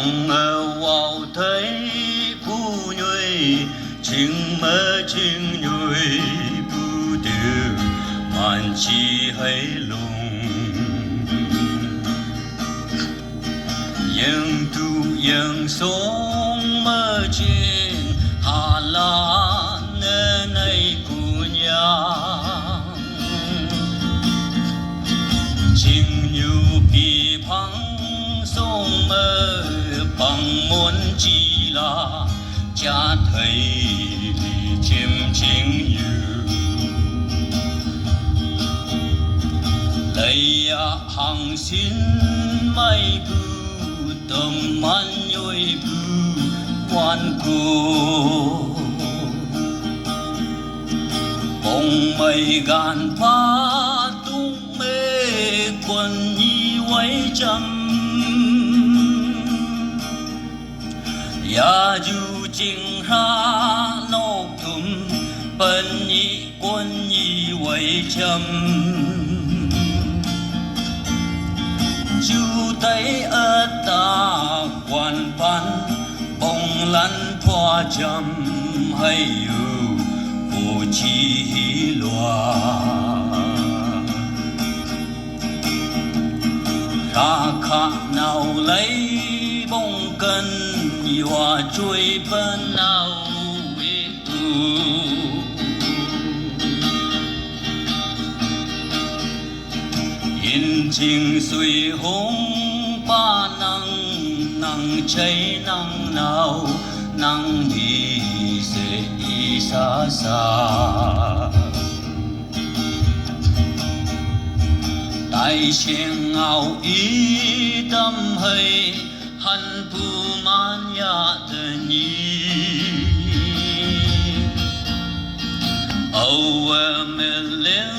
bông ở vào thấy phù nhuy chừng mơ chừng nhuy phù tiêu màn chi hay lùng yang tu yang sống mơ trên hà la nơi này của nhà chừng như bị phăng sống mơ bằng môn chi là cha thầy chiêm chính như lấy hàng xin mai bưu tâm man nhoi bưu quan cô bông mây gan phá tung mê quân nhi quay chăm ya du chinh ra nô thum bần nhi quân nhi quay chăm chu tay ở ta quan pan bông lăn thoa chăm hay yêu vô chi loa khá khá nào lấy bông cân hoa chuối bên nào yên trình suy hùng ba năng cháy năng nào năng đi sẽ đi xa xa đại chiến ngạo ý tâm hay hạnh phúc man ya thân nhi âu mình lên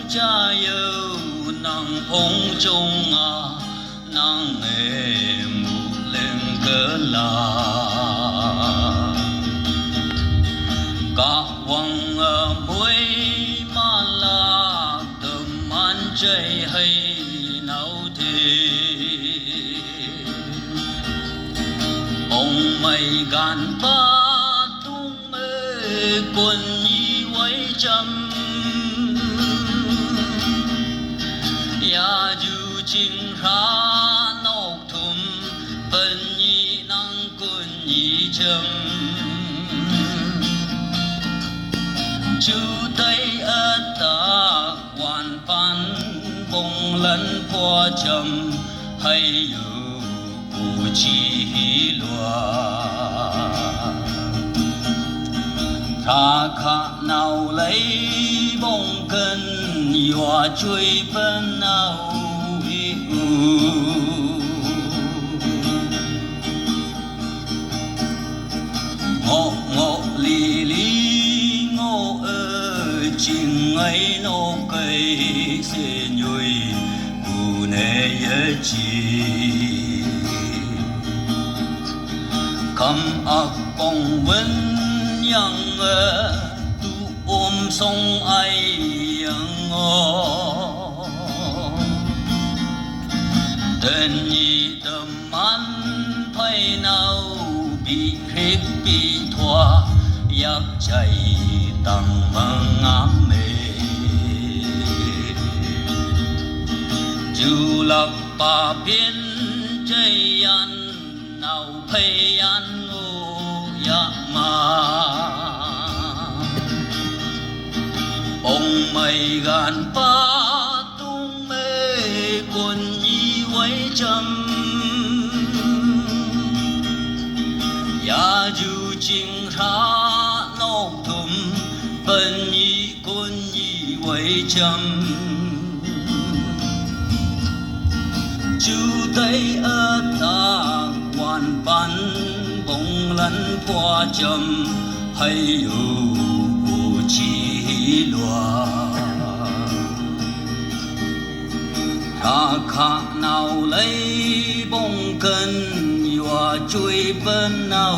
cha yêu năng phong trung năng em lên cỡ là cả hoàng muối mà là tâm an chơi hay nào thế ông mây gan ba tung mê quân nhi quay chăm ya du chinh ra nô thum bần nhi năng quân nhi châm chu tay ở ta quan pan bông lẫn qua châm hay yêu u chi loa khá khá nào lấy bông cân hoa chuối bên nào ngộ ngộ lì lì ngộ chừng ấy nô cây xe nhồi cụ nề nhớ chi cầm ác bông vẫn yang tu ôm sông ai yang ngô tên nhi tâm an phải nào bị hết bị thoa yak chạy tăng măng ám mê dù lạc ba biên chạy ăn nào phải ăn ngô yak ma bông mây gan ba tung mê quân nhi quay chăm ya du chinh ra nô thum bần nhi quân nhi quay chăm chu tay ở ta quan pan bông lăn qua châm hay yêu chi loa khá khá nào lấy bông cân hoa chuối bên nào